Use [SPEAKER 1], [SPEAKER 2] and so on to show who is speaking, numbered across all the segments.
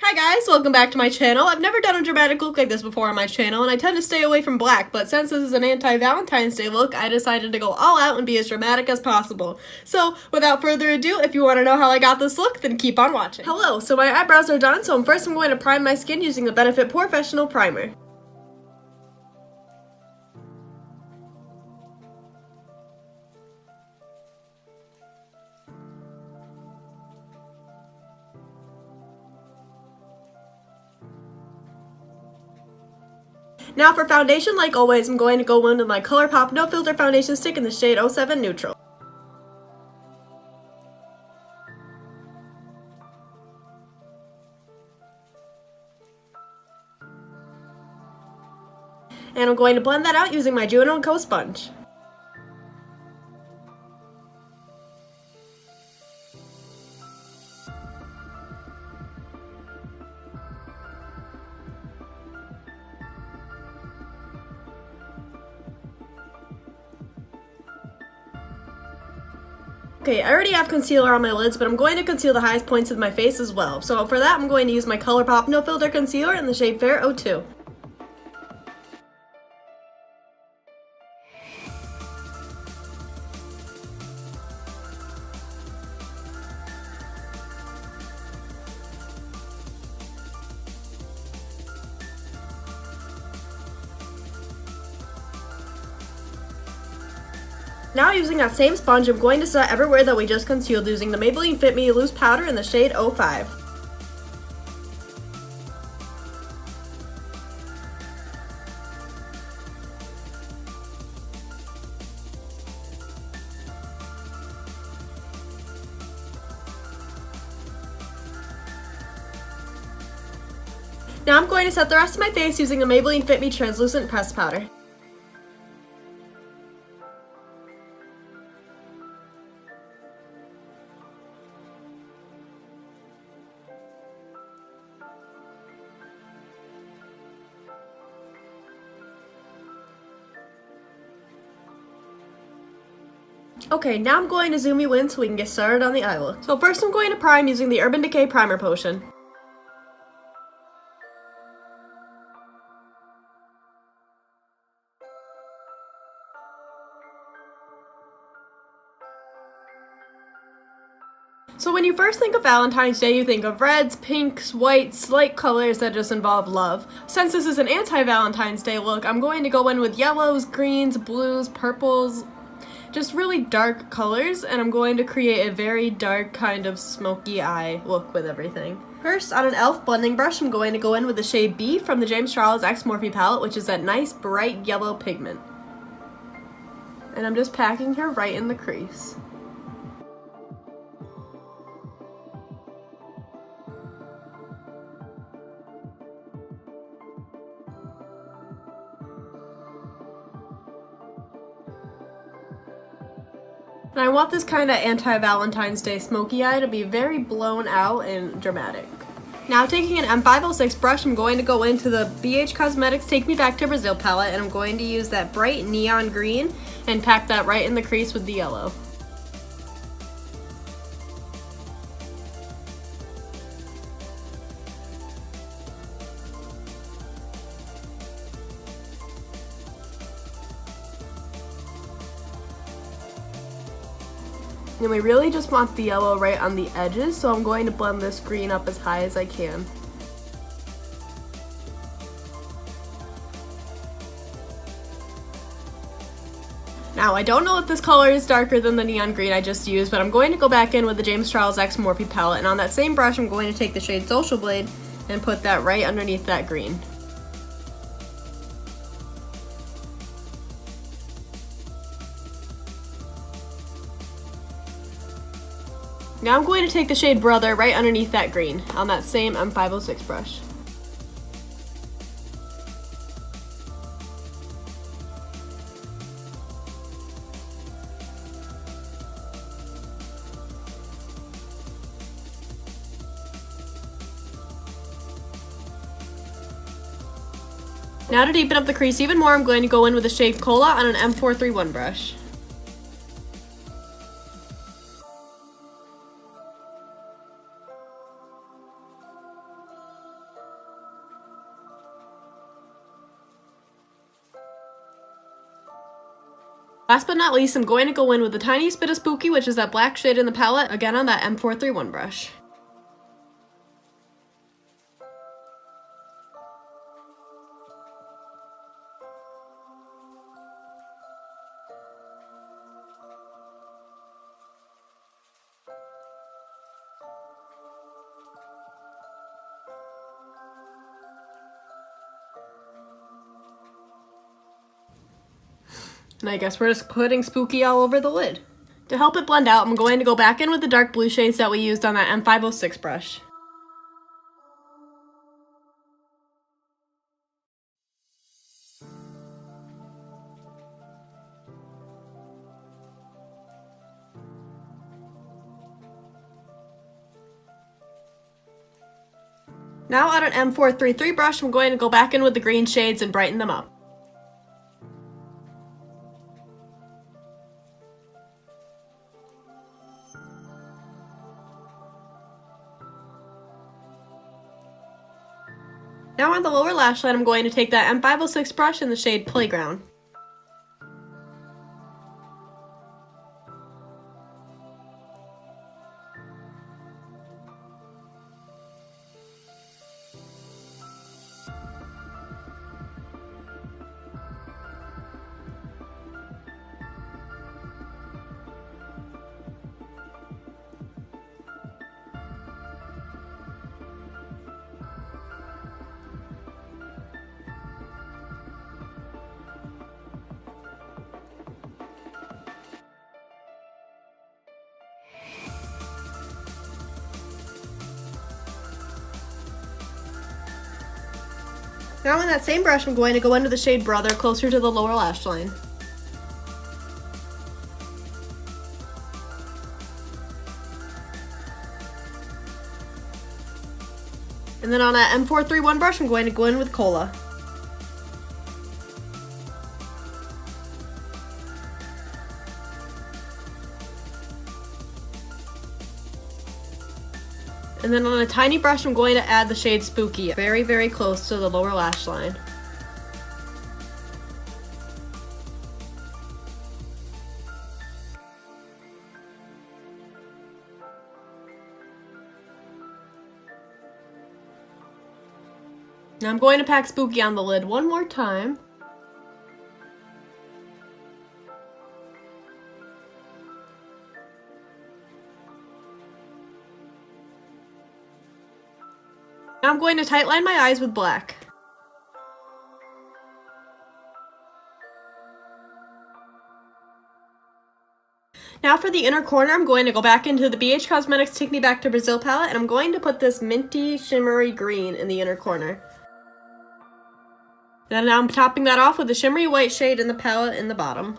[SPEAKER 1] Hi guys, welcome back to my channel. I've never done a dramatic look like this before on my channel, and I tend to stay away from black, but since this is an anti-Valentine's Day look, I decided to go all out and be as dramatic as possible. So, without further ado, if you want to know how I got this look, then keep on watching. Hello, so my eyebrows are done, so first I'm going to prime my skin using the Benefit Professional Primer. Now for foundation, like always, I'm going to go in with my ColourPop No Filter Foundation Stick in the shade 07 Neutral. And I'm going to blend that out using my Juno & Co. sponge. Okay, I already have concealer on my lids, but I'm going to conceal the highest points of my face as well. So for that, I'm going to use my ColourPop No Filter Concealer in the shade Fair 02. Now using that same sponge, I'm going to set everywhere that we just concealed using the Maybelline Fit Me Loose Powder in the shade 05. Now I'm going to set the rest of my face using the Maybelline Fit Me Translucent Pressed Powder. Okay, now I'm going to zoom you in so we can get started on the eye look. So first I'm going to prime using the Urban Decay Primer Potion. So when you first think of Valentine's Day, you think of reds, pinks, whites, light colors that just involve love. Since this is an anti-Valentine's Day look, I'm going to go in with yellows, greens, blues, purples, just really dark colors, and I'm going to create a very dark kind of smoky eye look with everything. First, on an e.l.f. blending brush, I'm going to go in with the shade B from the James Charles X Morphe palette, which is that nice bright yellow pigment. And I'm just packing her right in the crease. And I want this kind of anti-Valentine's Day smoky eye to be very blown out and dramatic. Now taking an M506 brush, I'm going to go into the BH Cosmetics Take Me Back to Brazil palette, and I'm going to use that bright neon green and pack that right in the crease with the yellow. And we really just want the yellow right on the edges, so I'm going to blend this green up as high as I can. Now, I don't know if this color is darker than the neon green I just used, but I'm going to go back in with the James Charles X Morphe palette, and on that same brush, I'm going to take the shade Social Blade and put that right underneath that green. Now I'm going to take the shade Brother right underneath that green on that same M506 brush. Now to deepen up the crease even more, I'm going to go in with the shade Cola on an M431 brush. Last but not least, I'm going to go in with the tiniest bit of Spooky, which is that black shade in the palette, again on that M431 brush. And I guess we're just putting Spooky all over the lid. To help it blend out, I'm going to go back in with the dark blue shades that we used on that M506 brush. Now on an M433 brush, I'm going to go back in with the green shades and brighten them up. Now on the lower lash line, I'm going to take that M506 brush in the shade Playground. Now on that same brush, I'm going to go into the shade Brother closer to the lower lash line. And then on that M431 brush, I'm going to go in with Cola. And then on a tiny brush, I'm going to add the shade Spooky, very, very close to the lower lash line. Now I'm going to pack Spooky on the lid one more time. Now I'm going to tightline my eyes with black. Now for the inner corner, I'm going to go back into the BH Cosmetics Take Me Back to Brazil palette, and I'm going to put this minty shimmery green in the inner corner. Then now I'm topping that off with the shimmery white shade in the palette in the bottom.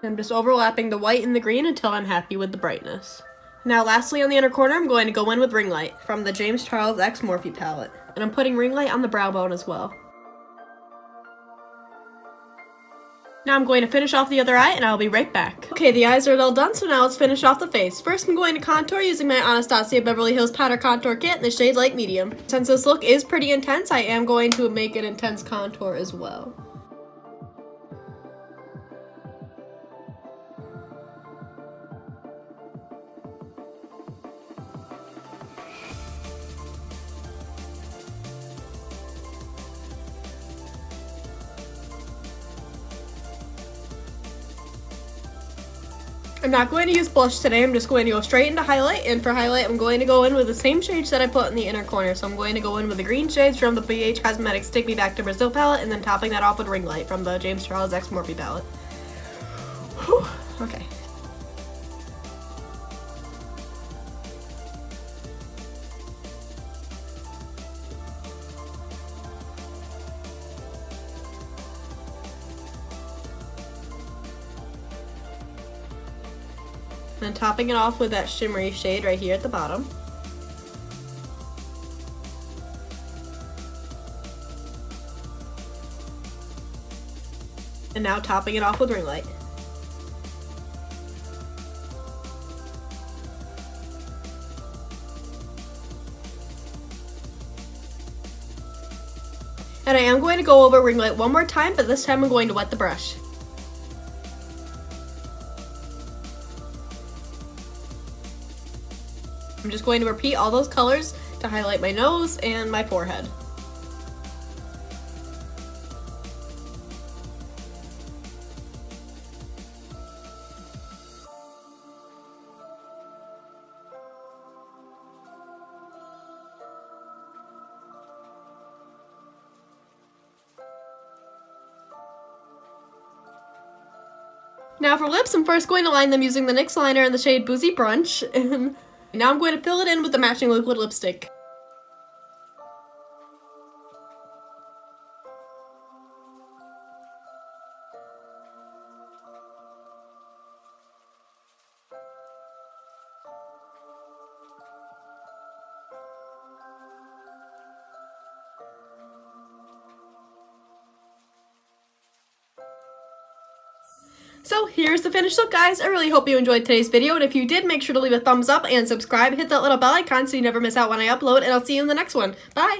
[SPEAKER 1] I'm just overlapping the white and the green until I'm happy with the brightness. Now lastly on the inner corner, I'm going to go in with Ring Light from the James Charles X Morphe palette. And I'm putting Ring Light on the brow bone as well. Now I'm going to finish off the other eye and I'll be right back. Okay, the eyes are all done, so now let's finish off the face. First, I'm going to contour using my Anastasia Beverly Hills Powder Contour Kit in the shade Light Medium. Since this look is pretty intense, I am going to make an intense contour as well. I'm not going to use blush today, I'm just going to go straight into highlight, and for highlight I'm going to go in with the same shades that I put in the inner corner. So I'm going to go in with the green shades from the BH Cosmetics Take Me Back to Brazil palette, and then topping that off with Ring Light from the James Charles X Morphe palette. Whew. Okay. And topping it off with that shimmery shade right here at the bottom. And now topping it off with Ring Light. And I am going to go over ring light one more time, but this time I'm going to wet the brush. I'm just going to repeat all those colors to highlight my nose and my forehead. Now for lips, I'm first going to line them using the NYX liner in the shade Boozy Brunch, and now I'm going to fill it in with the matching liquid lipstick. So here's the finished look, guys. I really hope you enjoyed today's video, and if you did, make sure to leave a thumbs up and subscribe. Hit that little bell icon so you never miss out when I upload, and I'll see you in the next one. Bye!